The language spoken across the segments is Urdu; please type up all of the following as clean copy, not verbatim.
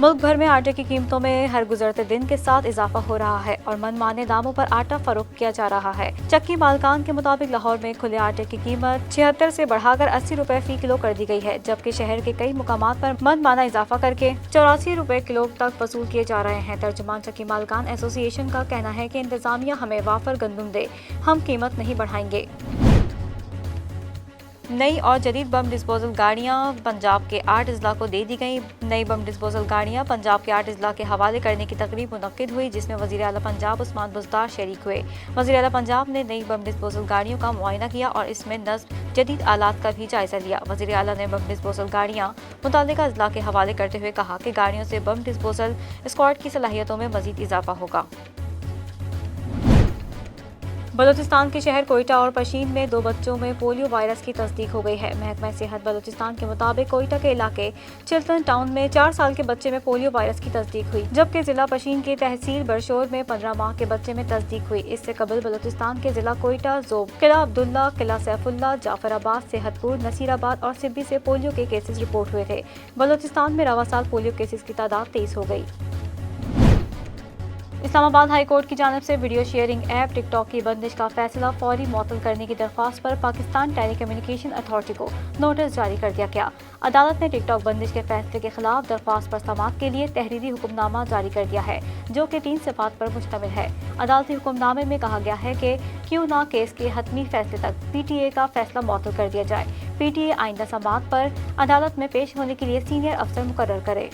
ملک بھر میں آٹے کی قیمتوں میں ہر گزرتے دن کے ساتھ اضافہ ہو رہا ہے اور من مانے داموں پر آٹا فروخت کیا جا رہا ہے۔ چکی مالکان کے مطابق لاہور میں کھلے آٹے کی قیمت 76 سے بڑھا کر 80 روپے فی کلو کر دی گئی ہے، جبکہ شہر کے کئی مقامات پر من مانا اضافہ کر کے 84 روپے کلو تک وصول کیے جا رہے ہیں۔ ترجمان چکی مالکان ایسوسی ایشن کا کہنا ہے کہ انتظامیہ ہمیں وافر گندم دے، ہم قیمت نہیں بڑھائیں گے۔ نئی اور جدید بم ڈسپوزل گاڑیاں پنجاب کے 8 اضلاع کو دے دی گئیں۔ نئی بم ڈسپوزل گاڑیاں پنجاب کے 8 اضلاع کے حوالے کرنے کی تقریب منعقد ہوئی، جس میں وزیر اعلیٰ پنجاب عثمان بزدار شریک ہوئے۔ وزیر اعلیٰ پنجاب نے نئی بم ڈسپوزل گاڑیوں کا معائنہ کیا اور اس میں نصب جدید آلات کا بھی جائزہ لیا۔ وزیر اعلیٰ نے بم ڈسپوزل گاڑیاں متعلقہ اضلاع کے حوالے کرتے ہوئے کہا کہ گاڑیوں سے بم ڈسپوزل اسکواڈ کی صلاحیتوں میں مزید اضافہ ہوگا۔ بلوچستان کے شہر کوئٹہ اور پشین میں 2 بچوں میں پولیو وائرس کی تصدیق ہو گئی ہے۔ محکمہ صحت بلوچستان کے مطابق کوئٹہ کے علاقے چلتن ٹاؤن میں 4 سال کے بچے میں پولیو وائرس کی تصدیق ہوئی، جبکہ ضلع پشین کی تحصیل برشور میں 15 ماہ کے بچے میں تصدیق ہوئی۔ اس سے قبل بلوچستان کے ضلع کوئٹہ، ذوب، قلعہ عبداللہ، قلعہ سیف اللہ، جعفر آباد، صحت پور، نصیر آباد اور سبی سے پولیو کے کیسز رپورٹ ہوئے تھے۔ بلوچستان میں رواں سال پولیو کیسز کی تعداد 23 ہو گئی۔ اسلام آباد ہائی کورٹ کی جانب سے ویڈیو شیئرنگ ایپ ٹک ٹاک کی بندش کا فیصلہ فوری معطل کرنے کی درخواست پر پاکستان ٹیلی کمیونیکیشن اتھارٹی کو نوٹس جاری کر دیا گیا۔ عدالت نے ٹک ٹاک بندش کے فیصلے کے خلاف درخواست پر سماعت کے لیے تحریری حکم نامہ جاری کر دیا ہے، جو کہ 3 صفحات پر مشتمل ہے۔ عدالتی حکم نامے میں کہا گیا ہے کہ کیوں نہ کیس کے حتمی فیصلے تک پی ٹی اے کا فیصلہ معطل کر دیا جائے۔ پی ٹی اے آئندہ سماعت پر عدالت میں پیش ہونے کے لیے سینئر افسر مقرر کرے۔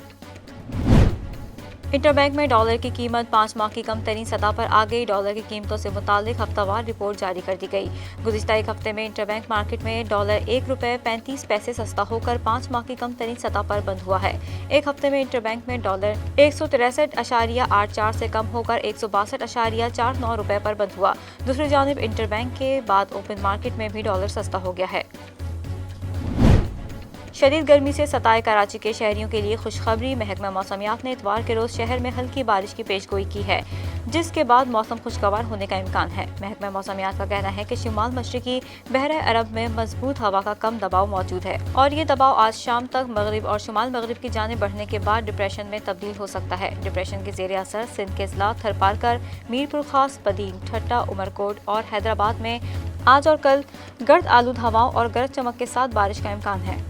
انٹر بینک میں ڈالر کی قیمت 5 ماہ کی کم ترین سطح پر آ گئی۔ ڈالر کی قیمتوں سے متعلق ہفتہ وار رپورٹ جاری کر دی گئی۔ گزشتہ ایک ہفتے میں انٹر بینک مارکیٹ میں ڈالر 1 روپے 35 پیسے سستا ہو کر 5 ماہ کی کم ترین سطح پر بند ہوا ہے۔ ایک ہفتے میں انٹر بینک میں ڈالر 163.84 سے کم ہو کر 162.49 روپے پر بند ہوا۔ دوسری جانب انٹر بینک کے بعد اوپن مارکیٹ میں بھی ڈالر سستا ہو گیا ہے۔ شدید گرمی سے ستائے کراچی کے شہریوں کے لیے خوشخبری، محکمہ موسمیات نے اتوار کے روز شہر میں ہلکی بارش کی پیشگوئی کی ہے، جس کے بعد موسم خوشگوار ہونے کا امکان ہے۔ محکمہ موسمیات کا کہنا ہے کہ شمال مشرقی بحیرہ عرب میں مضبوط ہوا کا کم دباؤ موجود ہے اور یہ دباؤ آج شام تک مغرب اور شمال مغرب کی جانب بڑھنے کے بعد ڈپریشن میں تبدیل ہو سکتا ہے۔ ڈپریشن کے زیر اثر سندھ کے اضلاع تھرپارکر، میرپور خاص، بدین، ٹھٹہ، عمرکوٹ اور حیدرآباد میں آج اور کل گرد آلود ہواؤں اور گرج چمک کے ساتھ بارش کا امکان ہے۔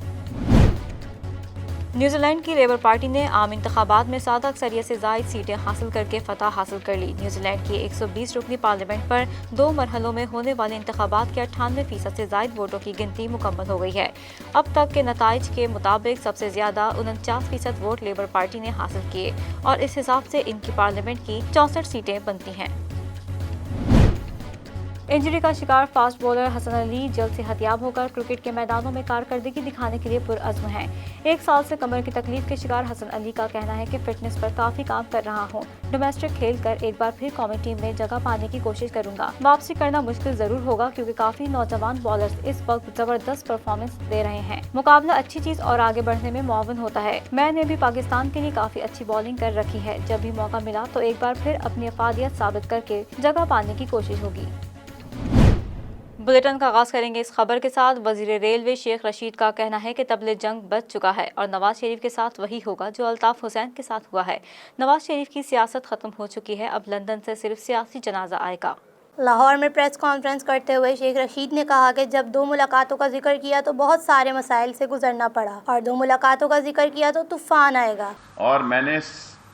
نیوزی لینڈ کی لیبر پارٹی نے عام انتخابات میں سادہ اکثریت سے زائد سیٹیں حاصل کر کے فتح حاصل کر لی۔ نیوزی لینڈ کی 120 رکنی پارلیمنٹ پر 2 مرحلوں میں ہونے والے انتخابات کے 98% سے زائد ووٹوں کی گنتی مکمل ہو گئی ہے۔ اب تک کے نتائج کے مطابق سب سے زیادہ 49% ووٹ لیبر پارٹی نے حاصل کیے اور اس حساب سے ان کی پارلیمنٹ کی 64 سیٹیں بنتی ہیں۔ انجری کا شکار فاسٹ بولر حسن علی جلد صحت یاب ہو کر کرکٹ کے میدانوں میں کارکردگی دکھانے کے لیے پرعزم ہیں۔ 1 سال سے کمر کی تکلیف کے شکار حسن علی کا کہنا ہے کہ فٹنس پر کافی کام کر رہا ہوں، ڈومیسٹک کھیل کر ایک بار پھر قومی ٹیم میں جگہ پانے کی کوشش کروں گا۔ واپسی کرنا مشکل ضرور ہوگا کیونکہ کافی نوجوان بالرز اس وقت زبردست پرفارمنس دے رہے ہیں۔ مقابلہ اچھی چیز اور آگے بڑھنے میں معاون ہوتا ہے۔ میں نے بھی پاکستان کے لیے کافی اچھی بالنگ کر رکھی ہے، جب بھی موقع ملا تو ایک بار پھر اپنی افادیت ثابت کر کے جگہ پانے کی کوشش ہوگی۔ بلیٹن کا آغاز کریں گے اس خبر کے ساتھ۔ وزیر ریلوے شیخ رشید کا کہنا ہے کہ طبل جنگ بچ چکا ہے اور نواز شریف کے ساتھ وہی ہوگا جو الطاف حسین کے ساتھ ہوا ہے۔ نواز شریف کی سیاست ختم ہو چکی ہے، اب لندن سے صرف سیاسی جنازہ آئے گا۔ لاہور میں پریس کانفرنس کرتے ہوئے شیخ رشید نے کہا کہ جب 2 ملاقاتوں کا ذکر کیا تو بہت سارے مسائل سے گزرنا پڑا اور 2 ملاقاتوں کا ذکر کیا تو طوفان آئے گا۔ اور میں نے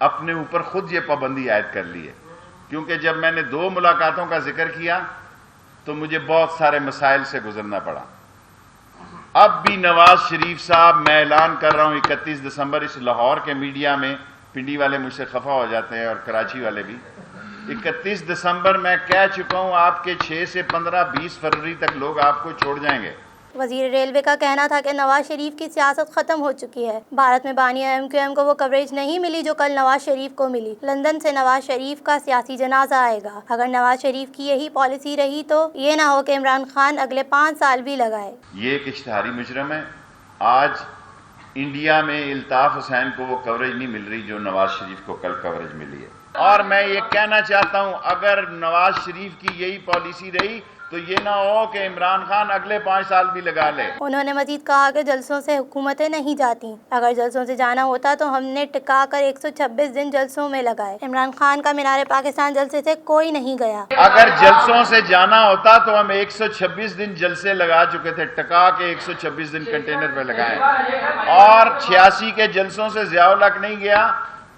اپنے اوپر خود یہ پابندی عائد کر لی ہے، کیونکہ جب میں نے 2 ملاقاتوں کا ذکر کیا تو مجھے بہت سارے مسائل سے گزرنا پڑا۔ اب بھی نواز شریف صاحب، میں اعلان کر رہا ہوں 31 دسمبر اس لاہور کے میڈیا میں، پنڈی والے مجھ سے خفا ہو جاتے ہیں اور کراچی والے بھی، 31 دسمبر میں کہہ چکا ہوں آپ کے 6 سے 15 20 فروری تک لوگ آپ کو چھوڑ جائیں گے۔ وزیر ریلوے کا کہنا تھا کہ نواز شریف کی سیاست ختم ہو چکی ہے۔ بھارت میں بانی MQM کو وہ کوریج نہیں ملی جو کل نواز شریف کو ملی۔ لندن سے نواز شریف کا سیاسی جنازہ آئے گا۔ اگر نواز شریف کی یہی پالیسی رہی تو یہ نہ ہو کہ عمران خان اگلے 5 سال بھی لگائے۔ یہ ایک اشتہاری مجرم ہے۔ آج انڈیا میں الطاف حسین کو وہ کوریج نہیں مل رہی جو نواز شریف کو کل کوریج ملی ہے۔ اور میں یہ کہنا چاہتا ہوں اگر نواز شریف کی یہی پالیسی رہی تو یہ نہ ہو کہ عمران خان اگلے 5 سال بھی لگا لے۔ انہوں نے مزید کہا کہ جلسوں سے حکومتیں نہیں جاتی، اگر جلسوں سے جانا ہوتا تو ہم نے ٹکا کر 126 دن جلسوں میں لگائے۔ عمران خان کا مینار پاکستان جلسے سے کوئی نہیں گیا۔ اگر جلسوں سے جانا ہوتا تو ہم 126 دن جلسے لگا چکے تھے، ٹکا کے 126 دن کنٹینر پہ لگائے، اور 86 کے جلسوں سے ضیاء الحق نہیں گیا،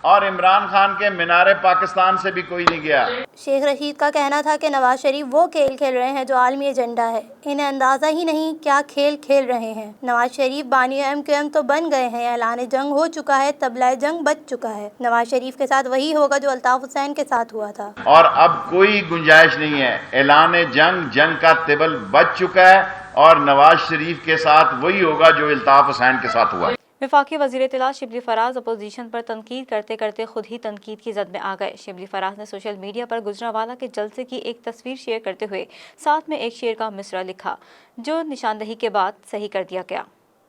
اور عمران خان کے مینار پاکستان سے بھی کوئی نہیں گیا۔ شیخ رشید کا کہنا تھا کہ نواز شریف وہ کھیل کھیل رہے ہیں جو عالمی ایجنڈا ہے، انہیں اندازہ ہی نہیں کیا کھیل کھیل رہے ہیں۔ نواز شریف بانی MQM تو بن گئے ہیں، اعلان جنگ ہو چکا ہے، طبلہ جنگ بج چکا ہے۔ نواز شریف کے ساتھ وہی ہوگا جو الطاف حسین کے ساتھ ہوا تھا، اور اب کوئی گنجائش نہیں ہے، اعلان جنگ کا طبل بج چکا ہے، اور نواز شریف کے ساتھ وہی ہوگا جو الطاف حسین کے ساتھ ہوا۔ وفاقی وزیر اطلاع شبلی فراز اپوزیشن پر تنقید کرتے کرتے خود ہی تنقید کی زد میں آ گئے۔ شبلی فراز نے سوشل میڈیا پر گجرانوالہ کے جلسے کی ایک تصویر شیئر کرتے ہوئے ساتھ میں ایک شعر کا مصرع لکھا، جو نشاندہی کے بعد صحیح کر دیا گیا۔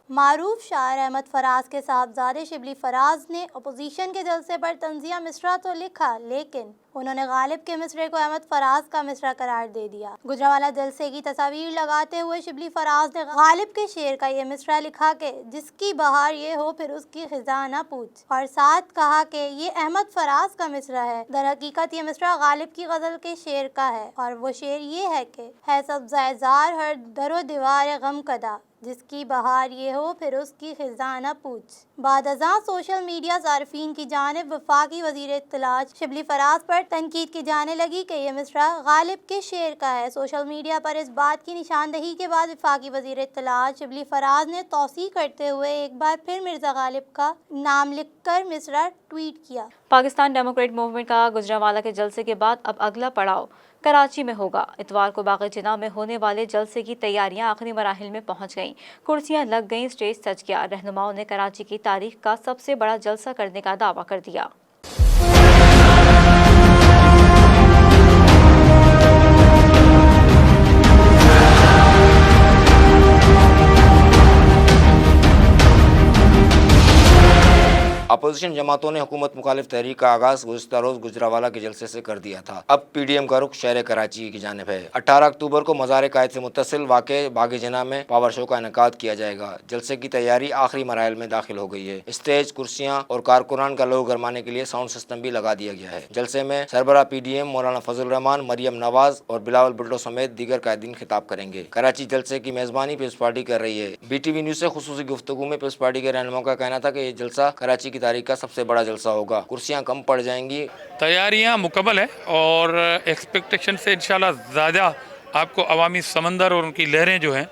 معروف شاعر احمد فراز کے صاحبزادے شبلی فراز نے اپوزیشن کے جلسے پر طنزیہ مصرع تو لکھا، لیکن انہوں نے غالب کے مصرعے کو احمد فراز کا مصرع قرار دے دیا۔ گجرانوالہ جلسے کی تصاویر لگاتے ہوئے شبلی فراز نے غالب کے شعر کا یہ مصرع لکھا کہ جس کی بہار یہ ہو پھر اس کی خزاں نہ پوچھ، اور ساتھ کہا کہ یہ احمد فراز کا مصرع ہے۔ در حقیقت یہ مصرع غالب کی غزل کے شعر کا ہے، اور وہ شعر یہ ہے کہ ہے سبزہ زار ہر در و دیوار غم کدا، جس کی بہار یہ ہو پھر اس کی خزاں نہ پوچھ۔ بعد ازاں سوشل میڈیا صارفین کی جانب وفاقی وزیر اطلاع شبلی فراز پر تنقید کی جانے لگی کہ یہ مصرع غالب کے شعر کا ہے۔ سوشل میڈیا پر اس بات کی نشاندہی کے بعد وفاقی وزیر اطلاع شبلی فراز نے توثیق کرتے ہوئے ایک بار پھر مرزا غالب کا نام لکھ کر مصرع ٹویٹ کیا۔ پاکستان ڈیموکریٹ موومنٹ کا گجرانوالہ کے جلسے کے بعد اب اگلا پڑاؤ کراچی میں ہوگا۔ اتوار کو باغ جناح میں ہونے والے جلسے کی تیاریاں آخری مراحل میں پہنچ گئیں، کرسیاں لگ گئیں، اسٹیج سج گیا۔ رہنماؤں نے کراچی کی تاریخ کا سب سے بڑا جلسہ کرنے کا دعویٰ کر دیا۔ اپوزیشن جماعتوں نے حکومت مخالف تحریک کا آغاز گزشتہ روز گجرانوالہ کے جلسے سے کر دیا تھا۔ اب PDM کا رخ شہر کراچی کی جانب ہے۔ 18 اکتوبر کو مزار قائد سے متصل واقع باغ جناح میں پاور شو کا انعقاد کیا جائے گا۔ جلسے کی تیاری آخری مراحل میں داخل ہو گئی ہے۔ اسٹیج، کرسیاں اور کارکنان کا لوگو گرمانے کے لیے ساؤنڈ سسٹم بھی لگا دیا گیا ہے۔ جلسے میں سربراہ PDM مولانا فضل الرحمان، مریم نواز اور بلاول بھٹو سمیت دیگر قائدین خطاب کریں گے۔ کراچی جلسے کی میزبانی پیپلز پارٹی کر رہی ہے۔ BTV نیوز سے خصوصی گفتگو میں پیپلز پارٹی کے رہنماؤں کا کہنا تھا کہ یہ جلسہ کراچی کی تاریخ کا سب سے بڑا جلسہ ہوگا، کرسیاں کم پڑ جائیں گی۔ تیاریاں مکمل ہیں اور ایکسپیکٹیشن سے انشاءاللہ زیادہ آپ کو عوامی سمندر اور ان کی لہریں جو ہیں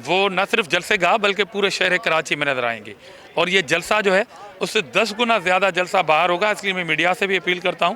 وہ نہ صرف جلسے گاہ بلکہ پورے شہر کراچی میں نظر آئیں گی، اور یہ جلسہ جو ہے اس سے 10 گنا زیادہ جلسہ باہر ہوگا۔ اس لیے میں میڈیا سے بھی اپیل کرتا ہوں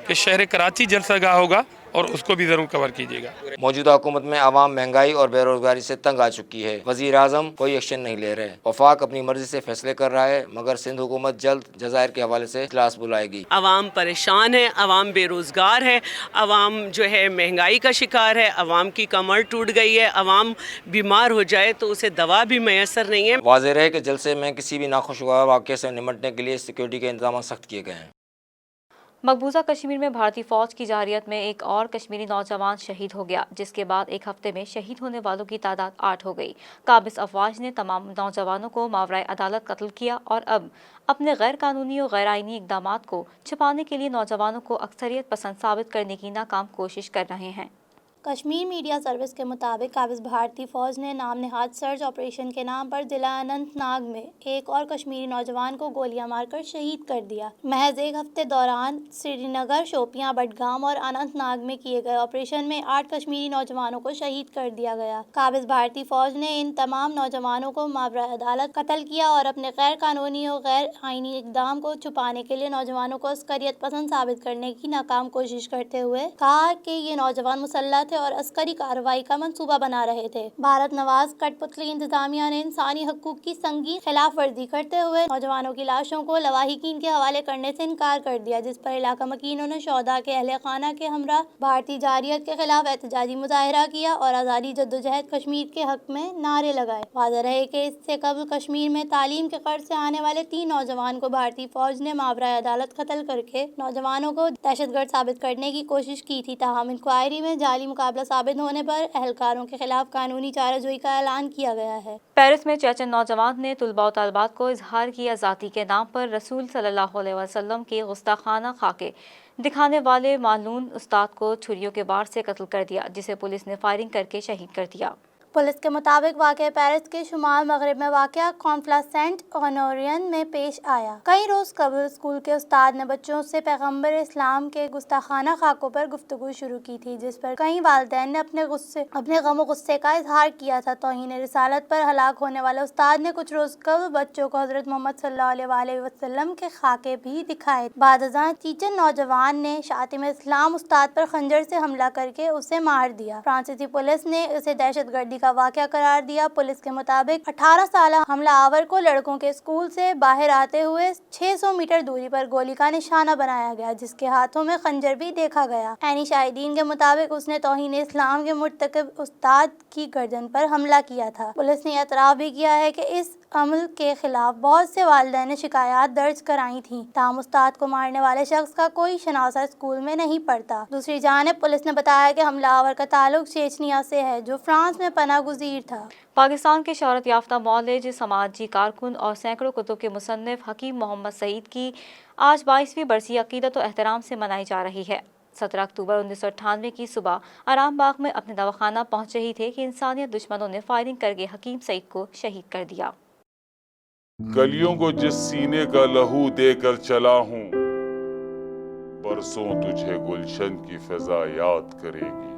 کہ شہر کراچی جلسہ گاہ ہوگا اور اس کو بھی ضرور کور کیجیے گا۔ موجودہ حکومت میں عوام مہنگائی اور بے روزگاری سے تنگ آ چکی ہے۔ وزیر اعظم کوئی ایکشن نہیں لے رہے۔ وفاق اپنی مرضی سے فیصلے کر رہا ہے، مگر سندھ حکومت جلد جزائر کے حوالے سے اجلاس بلائے گی۔ عوام پریشان ہے، عوام بے روزگار ہے، عوام جو ہے مہنگائی کا شکار ہے، عوام کی کمر ٹوٹ گئی ہے، عوام بیمار ہو جائے تو اسے دوا بھی میسر نہیں ہے۔ واضح ہے کہ جلسے میں کسی بھی ناخوشگوار واقعے سے نمٹنے کے لیے سیکورٹی کے انتظامات سخت کیے گئے ہیں۔ مقبوضہ کشمیر میں بھارتی فوج کی جارحیت میں ایک اور کشمیری نوجوان شہید ہو گیا، جس کے بعد ایک ہفتے میں شہید ہونے والوں کی تعداد 8 ہو گئی۔ قابض افواج نے تمام نوجوانوں کو ماورائے عدالت قتل کیا اور اب اپنے غیر قانونی اور غیر آئینی اقدامات کو چھپانے کے لیے نوجوانوں کو اکثریت پسند ثابت کرنے کی ناکام کوشش کر رہے ہیں۔ کشمیر میڈیا سروس کے مطابق قابض بھارتی فوج نے نام نہاد سرچ آپریشن کے نام پر ضلع اننت ناگ میں ایک اور کشمیری نوجوان کو گولیاں مار کر شہید کر دیا۔ محض ایک ہفتے دوران سری نگر، شوپیاں، بڈگام اور اننت ناگ میں کیے گئے آپریشن میں 8 کشمیری نوجوانوں کو شہید کر دیا گیا۔ قابض بھارتی فوج نے ان تمام نوجوانوں کو ماورائے عدالت قتل کیا اور اپنے غیر قانونی اور غیر آئینی اقدام کو چھپانے کے لیے نوجوانوں کو عسکریت پسند ثابت کرنے کی ناکام کوشش کرتے ہوئے کہا کہ یہ نوجوان مسلح اور عسکری کارروائی کا منصوبہ بنا رہے تھے۔ بھارت نواز کٹ پتلی انتظامیہ نے انسانی حقوق کی سنگین خلاف ورزی کرتے ہوئے نوجوانوں کی لاشوں کو لواحقین کے حوالے کرنے سے انکار کر دیا، جس پر علاقہ مکینوں نے شہداء کے اہل خانہ کے ہمراہ بھارتی جارحیت کے خلاف احتجاجی مظاہرہ کیا اور آزادی جدوجہد کشمیر کے حق میں نعرے لگائے۔ واضح رہے کہ اس سے قبل کشمیر میں تعلیم کے قرض سے آنے والے 3 نوجوان کو بھارتی فوج نے ماورائے عدالت قتل کر کے نوجوانوں کو دہشت گرد ثابت کرنے کی کوشش کی تھی، تاہم انکوائری میں جعلی ناقابل ثابت ہونے پر اہلکاروں کے خلاف قانونی چارہ جوئی کا اعلان کیا گیا ہے۔ پیرس میں چیچن نوجوان نے طلباء و طالبات کو اظہار کی آزادی کے نام پر رسول صلی اللہ علیہ وسلم کی گستاخانہ خاکے دکھانے والے معلوم استاد کو چھریوں کے وار سے قتل کر دیا، جسے پولیس نے فائرنگ کر کے شہید کر دیا۔ پولیس کے مطابق واقعہ پیرس کے شمال مغرب میں واقع کانفلس سینٹ اونورین میں پیش آیا۔ کئی روز قبل اسکول کے استاد نے بچوں سے پیغمبر اسلام کے گستاخانہ خاکوں پر گفتگو شروع کی تھی، جس پر کئی والدین نے اپنے غم و غصے کا اظہار کیا تھا۔ توہین رسالت پر ہلاک ہونے والے استاد نے کچھ روز قبل بچوں کو حضرت محمد صلی اللہ علیہ وسلم کے خاکے بھی دکھائے۔ بعد ازاں چیچن نوجوان نے شاطم اسلام استاد پر خنجر سے حملہ کر کے اسے مار دیا۔ فرانسیسی پولیس نے اسے دہشت گردی کا واقعہ قرار دیا۔ پولیس کے مطابق 18 سالہ حملہ آور کو لڑکوں کے اسکول سے باہر آتے ہوئے 600 میٹر دوری پر گولی کا نشانہ بنایا گیا، جس کے ہاتھوں میں خنجر بھی دیکھا گیا۔ عینی شاہدین کے مطابق اس نے توہین اسلام کے مرتکب استاد کی گردن پر حملہ کیا تھا۔ پولیس نے اعتراف بھی کیا ہے کہ اس عمل کے خلاف بہت سے والدین نے شکایات درج کرائی تھیں، تاہم استاد کو مارنے والے شخص کا کوئی شناسہ اسکول میں نہیں پڑتا۔ دوسری جانب پولیس نے بتایا کہ حملہ آور کا تعلق چیچنیا سے ہے، جو فرانس میں پناہ گزیر تھا۔ پاکستان کے شہرت یافتہ معالج، سماجی کارکن اور سینکڑوں کتب کے مصنف حکیم محمد سعید کی آج 22ویں برسی عقیدت و احترام سے منائی جا رہی ہے۔ 17 اکتوبر 1998 کی صبح آرام باغ میں اپنے دواخانہ پہنچ رہی تھے کہ انسانیت دشمنوں نے فائرنگ کر کے حکیم سعید کو شہید کر دیا۔ کلیوں کو جس سینے کا لہو دے کر چلا ہوں، برسوں تجھے گلشن کی فضا یاد کرے گی۔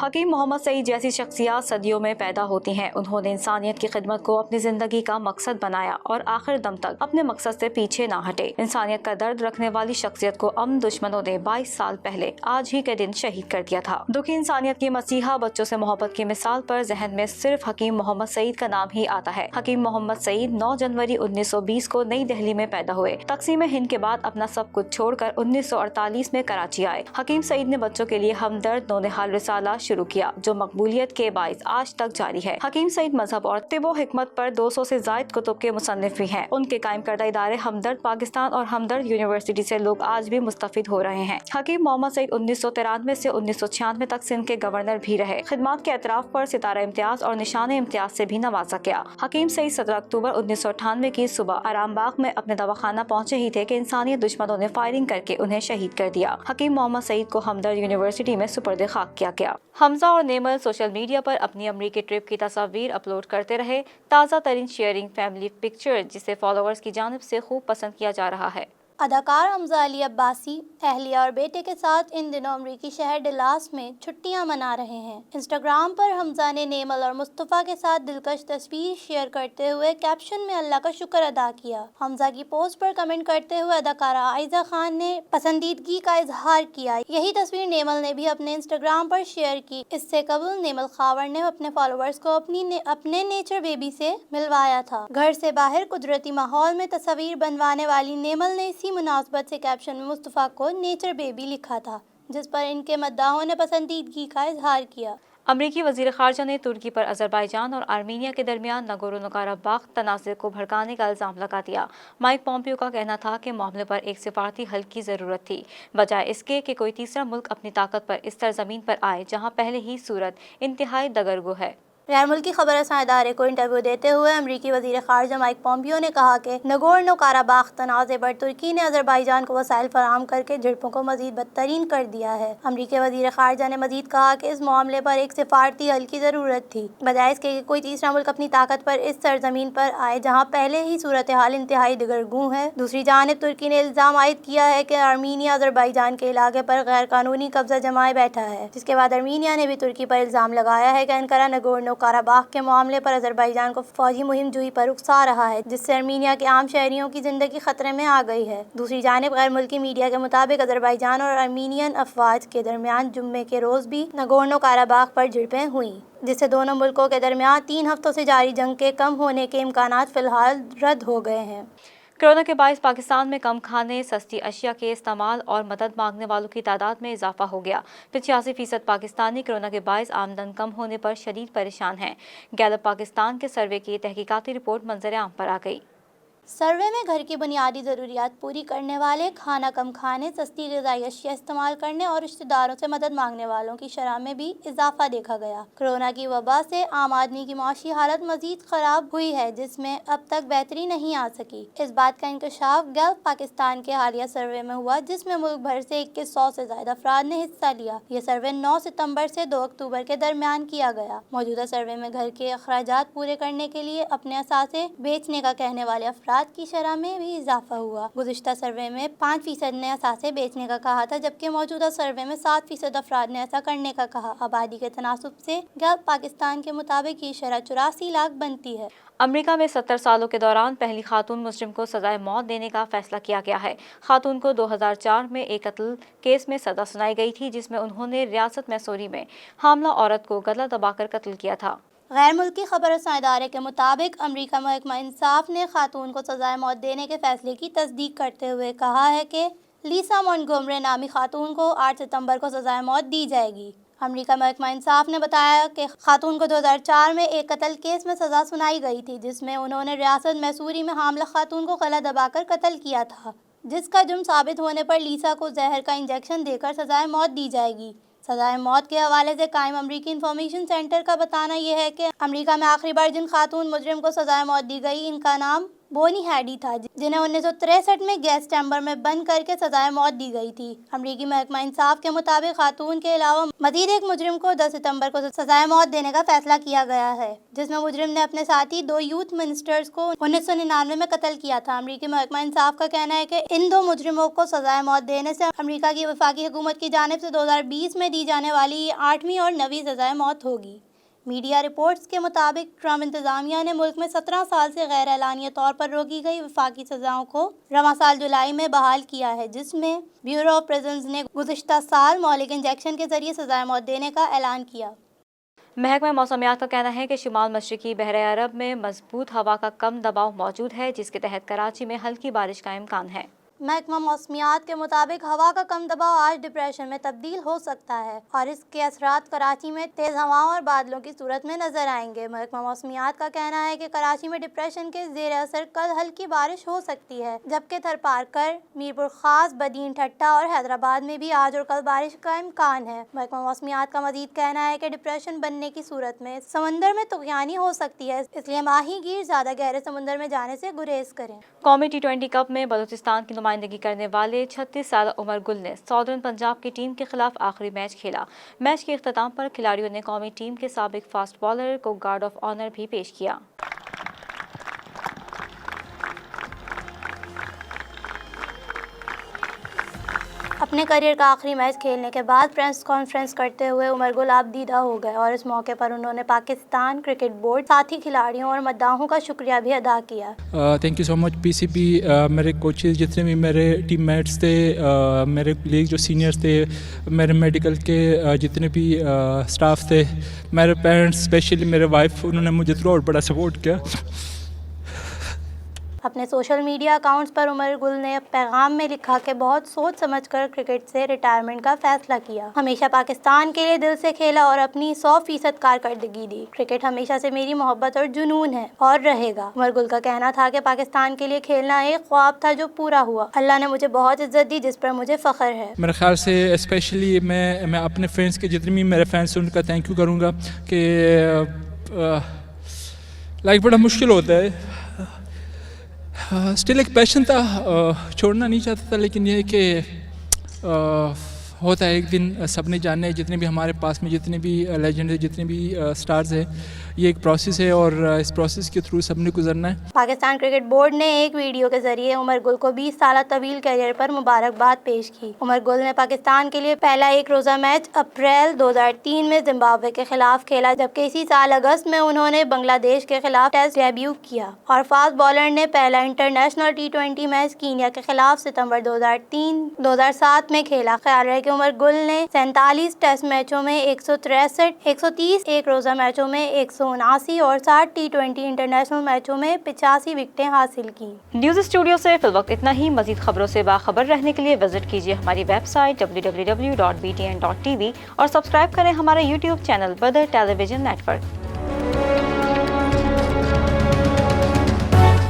حکیم محمد سعید جیسی شخصیات صدیوں میں پیدا ہوتی ہیں۔ انہوں نے انسانیت کی خدمت کو اپنی زندگی کا مقصد بنایا اور آخر دم تک اپنے مقصد سے پیچھے نہ ہٹے۔ انسانیت کا درد رکھنے والی شخصیت کو امن دشمنوں نے 22 سال پہلے آج ہی کے دن شہید کر دیا تھا۔ دکھی انسانیت کی مسیحا بچوں سے محبت کی مثال پر ذہن میں صرف حکیم محمد سعید کا نام ہی آتا ہے۔ حکیم محمد سعید 9 جنوری 1920 کو نئی دہلی میں پیدا ہوئے۔ تقسیم ہند کے بعد اپنا سب کچھ چھوڑ کر 1948 میں کراچی آئے۔ حکیم سعید نے بچوں کے لیے ہمدرد نونہال رسالہ شروع کیا، جو مقبولیت کے باعث آج تک جاری ہے۔ حکیم سعید مذہب اور طب و حکمت پر 200 سے زائد کتب کے مصنف بھی ہیں۔ ان کے قائم کردہ ادارے ہمدرد پاکستان اور ہمدرد یونیورسٹی سے لوگ آج بھی مستفید ہو رہے ہیں۔ حکیم محمد سعید 1993 سے 1996 تک سندھ کے گورنر بھی رہے۔ خدمات کے اعتراف پر ستارہ امتیاز اور نشان امتیاز سے بھی نوازا گیا۔ حکیم سعید 17 اکتوبر 1998 کی صبح آرام باغ میں اپنے دواخانہ پہنچے ہی تھے کہ انسانیت دشمنوں نے فائرنگ کر کے انہیں شہید کر دیا۔ حکیم محمد سعید کو ہمدرد یونیورسٹی میں سپرد خاک کیا گیا۔ حمزہ اور نیمل سوشل میڈیا پر اپنی امریکی ٹرپ کی تصاویر اپلوڈ کرتے رہے۔ تازہ ترین شیئرنگ فیملی پکچر، جسے فالوورز کی جانب سے خوب پسند کیا جا رہا ہے۔ اداکار حمزہ علی عباسی اہلیہ اور بیٹے کے ساتھ ان دنوں امریکی شہر ڈلاس میں چھٹیاں منا رہے ہیں۔ انسٹاگرام پر حمزہ نے نیمل اور مصطفیٰ کے ساتھ دلکش تصویر شیئر کرتے ہوئے کیپشن میں اللہ کا شکر ادا کیا۔ حمزہ کی پوسٹ پر کمنٹ کرتے ہوئے اداکارہ عائزہ خان نے پسندیدگی کا اظہار کیا۔ یہی تصویر نیمل نے بھی اپنے انسٹاگرام پر شیئر کی۔ اس سے قبل نیمل خاور نے اپنے فالوورز کو اپنے نیچر بیبی سے ملوایا تھا۔ گھر سے باہر قدرتی ماحول میں تصاویر بنوانے والی نیمل نے اسی مناسبت سے کیپشن میں مصطفیٰ کو نیچر بیبی لکھا تھا، جس پر ان کے مداحوں نے پسندیدگی کا اظہار کیا۔ امریکی وزیر خارجہ نے ترکی پر آذربائیجان اور آرمینیا کے درمیان ناگورنو کاراباخ تنازع کو بھڑکانے کا الزام لگا دیا۔ مائک پومپیو کا کہنا تھا کہ معاملے پر ایک سفارتی حل کی ضرورت تھی، بجائے اس کے کہ کوئی تیسرا ملک اپنی طاقت پر اس سرزمین پر آئے جہاں پہلے ہی صورت انتہائی دگرگو ہے۔ غیر ملکی خبر رساں ادارے کو انٹرویو دیتے ہوئے امریکی وزیر خارجہ مائک پومپیو نے کہا کہ ناگورنو کاراباخ تنازع پر ترکی نے آذربائیجان کو وسائل فراہم کر کے جھڑپوں کو مزید بدترین کر دیا ہے۔ امریکی وزیر خارجہ نے مزید کہا کہ اس معاملے پر ایک سفارتی حل کی ضرورت تھی، بجائے اس کے کہ کوئی تیسرا ملک اپنی طاقت پر اس سرزمین پر آئے جہاں پہلے ہی صورتحال انتہائی دگرگوں ہے۔ دوسری جانب ترکی نے الزام عائد کیا ہے کہ آرمینیا آذربائیجان کے علاقے پر غیر قانونی قبضہ جمائے بیٹھا ہے، جس کے بعد آرمینیا نے بھی ترکی پر الزام لگایا ہے کہ انقرہ ناگورنو کاراباخ کے معاملے پر آذربائیجان کو فوجی مہم جوئی پر اکسا رہا ہے، جس سے آرمینیا کے عام شہریوں کی زندگی خطرے میں آ گئی ہے۔ دوسری جانب غیر ملکی میڈیا کے مطابق آذربائیجان اور آرمینین افواج کے درمیان جمعے کے روز بھی ناگورنو کاراباخ پر جھڑپیں ہوئیں، جس سے دونوں ملکوں کے درمیان 3 ہفتوں سے جاری جنگ کے کم ہونے کے امکانات فی الحال رد ہو گئے ہیں۔ کورونا کے باعث پاکستان میں کم کھانے، سستی اشیاء کے استعمال اور مدد مانگنے والوں کی تعداد میں اضافہ ہو گیا۔ 85% پاکستانی کورونا کے باعث آمدن کم ہونے پر شدید پریشان ہیں۔ گیلپ پاکستان کے سروے کی تحقیقاتی رپورٹ منظر عام پر آ گئی۔ سروے میں گھر کی بنیادی ضروریات پوری کرنے والے، کھانا کم کھانے، سستی غذائی اشیاء استعمال کرنے اور رشتہ داروں سے مدد مانگنے والوں کی شرح میں بھی اضافہ دیکھا گیا۔ کورونا کی وبا سے عام آدمی کی معاشی حالت مزید خراب ہوئی ہے، جس میں اب تک بہتری نہیں آ سکی۔ اس بات کا انکشاف گلف پاکستان کے حالیہ سروے میں ہوا، جس میں ملک بھر سے 2100 سے زائد افراد نے حصہ لیا۔ یہ سروے 9 ستمبر سے 2 اکتوبر کے درمیان کیا گیا۔ موجودہ سروے میں گھر کے اخراجات پورے کرنے کے لیے اپنے اثاثے بیچنے کا کہنے والے افراد کی شرح میں بھی اضافہ ہوا۔ گزشتہ سروے میں 5% نے اثاثے بیچنے کا کہا تھا، جبکہ موجودہ سروے میں 7% افراد نے ایسا کرنے کا کہا۔ آبادی کے تناسب سے گلف پاکستان کے مطابق یہ شرح 84 لاکھ بنتی ہے۔ امریکہ میں 70 سالوں کے دوران پہلی خاتون مجرم کو سزائے موت دینے کا فیصلہ کیا گیا ہے۔ خاتون کو 2004 میں ایک قتل کیس میں سزا سنائی گئی تھی، جس میں انہوں نے ریاست میسوری میں حاملہ عورت کو گلا دبا کر قتل کیا تھا۔ غیر ملکی خبر رساں ادارے کے مطابق امریکہ محکمہ انصاف نے خاتون کو سزائے موت دینے کے فیصلے کی تصدیق کرتے ہوئے کہا ہے کہ لیسا مونٹگومری نامی خاتون کو 8 ستمبر کو سزائے موت دی جائے گی۔ امریکہ محکمہ انصاف نے بتایا کہ خاتون کو 2004 میں ایک قتل کیس میں سزا سنائی گئی تھی، جس میں انہوں نے ریاست میسوری میں حاملہ خاتون کو گلا دبا کر قتل کیا تھا، جس کا جرم ثابت ہونے پر لیسا کو زہر کا انجیکشن دے کر سزائے موت دی جائے گی۔ سزائے موت کے حوالے سے قائم امریکی انفارمیشن سینٹر کا بتانا یہ ہے کہ امریکہ میں آخری بار جن خاتون مجرم کو سزائے موت دی گئی، ان کا نام بونی ہیڈی تھا، جنہیں 1963 میں گیس چیمبر میں بند کر کے سزائے موت دی گئی تھی۔ امریکی محکمہ انصاف کے مطابق خاتون کے علاوہ مزید ایک مجرم کو 10 ستمبر کو سزائے موت دینے کا فیصلہ کیا گیا ہے، جس میں مجرم نے اپنے ساتھی 2 یوتھ منسٹرز کو 1999 میں قتل کیا تھا۔ امریکی محکمہ انصاف کا کہنا ہے کہ ان 2 مجرموں کو سزائے موت دینے سے امریکہ کی وفاقی حکومت کی جانب سے 2020 میں دی جانے والی یہ 8ویں اور 9ویں سزائے موت ہوگی۔ میڈیا رپورٹس کے مطابق ٹرمپ انتظامیہ نے ملک میں 17 سال سے غیر اعلانیہ طور پر روکی گئی وفاقی سزاؤں کو رواں سال جولائی میں بحال کیا ہے، جس میں بیورو آف پریزنز نے گزشتہ سال مہلک انجیکشن کے ذریعے سزائے موت دینے کا اعلان کیا۔ محکمہ موسمیات کا کہنا ہے کہ شمال مشرقی بحر عرب میں مضبوط ہوا کا کم دباؤ موجود ہے، جس کے تحت کراچی میں ہلکی بارش کا امکان ہے۔ محکمہ موسمیات کے مطابق ہوا کا کم دباؤ آج ڈپریشن میں تبدیل ہو سکتا ہے اور اس کے اثرات کراچی میں تیز ہواؤں اور بادلوں کی صورت میں نظر آئیں گے۔ محکمہ موسمیات کا کہنا ہے کہ کراچی میں ڈپریشن کے زیر اثر کل ہلکی بارش ہو سکتی ہے، جبکہ تھرپارکر، میرپور خاص، بدین ٹھٹہ اور حیدرآباد میں بھی آج اور کل بارش کا امکان ہے۔ محکمہ موسمیات کا مزید کہنا ہے کہ ڈپریشن بننے کی صورت میں سمندر میں طغیانی ہو سکتی ہے، اس لیے ماہی گیر زیادہ گہرے سمندر میں جانے سے گریز کریں۔ قومی T20 کپ میں بلوچستان کی نمائندگی کرنے والے 36 سالہ عمر گل نے سادرن پنجاب کی ٹیم کے خلاف آخری میچ کھیلا۔ میچ کے اختتام پر کھلاڑیوں نے قومی ٹیم کے سابق فاسٹ بالر کو گارڈ آف آنر بھی پیش کیا۔ اپنے کریئر کا آخری میچ کھیلنے کے بعد پریس کانفرنس کرتے ہوئے عمر گل آپ دیدہ ہو گئے اور اس موقع پر انہوں نے پاکستان کرکٹ بورڈ، ساتھی کھلاڑیوں اور مداحوں کا شکریہ بھی ادا کیا۔ Thank you so much P C B, میرے کوچز جتنے بھی میرے ٹیم میٹس تھے، میرے لیگ جو سینئرس تھے، میرے میڈیکل کے جتنے بھی اسٹاف تھے، میرے پیرنٹس اسپیشلی میرے وائف، انہوں نے مجھے تھرو آؤٹ بڑا سپورٹ کیا۔ اپنے سوشل میڈیا اکاؤنٹس پر عمر گل نے پیغام میں لکھا کہ بہت سوچ سمجھ کر کرکٹ سے ریٹائرمنٹ کا فیصلہ کیا، ہمیشہ پاکستان کے لیے دل سے کھیلا اور اپنی 100% کارکردگی دی۔ کرکٹ ہمیشہ سے میری محبت اور جنون ہے اور رہے گا۔ عمر گل کا کہنا تھا کہ پاکستان کے لیے کھیلنا ایک خواب تھا جو پورا ہوا۔ اللہ نے مجھے بہت عزت دی جس پر مجھے فخر ہے۔ میرے خیال سے اسپیشلی میں اپنے فرینڈس کے جتنے بھی میرے فینس ہیں ان کا تھینک یو کروں گا کہ لائک بڑا مشکل ہوتا ہے، اسٹل ایک پیشن تھا، چھوڑنا نہیں چاہتا تھا، لیکن یہ ہے کہ ہوتا ہے ایک دن سب نے جاننا ہے، جتنے بھی ہمارے پاس میں جتنے بھی لیجنڈ ہیں، جتنے بھی سٹارز ہیں، یہ ایک پروسیس ہے اور اس پروسیس کے تھرو سب نے گزرنا ہے۔ پاکستان کرکٹ بورڈ نے ایک ویڈیو کے ذریعے عمر گل کو 20 سالہ طویل کیریئر پر مبارکباد پیش کی۔ عمر گل نے پاکستان کے لیے پہلا ایک روزہ میچ اپریل 2003 میں زمبابوے کے خلاف کھیلا، جبکہ اسی سال اگست میں انہوں نے بنگلہ دیش کے خلاف ٹیسٹ ڈیبیو کیا، اور فاسٹ بالر نے پہلا انٹرنیشنل T20 میچ کینیا کے خلاف ستمبر 2007 میں کھیلا۔ خیال ہے کہ عمر گل نے 47 ٹیسٹ میچوں میں 163، 130 ایک روزہ میچوں میں 179 اور 60 T20 انٹرنیشنل میچوں میں 85 وکٹیں حاصل کی۔ نیوز اسٹوڈیو سے فی الوقت اتنا ہی۔ مزید خبروں سے باخبر رہنے کے لیے وزٹ کیجیے ہماری ویب سائٹ www.btn.tv اور سبسکرائب کریں ہمارے YouTube چینل بدر ٹیلی ویژن نیٹ ورک۔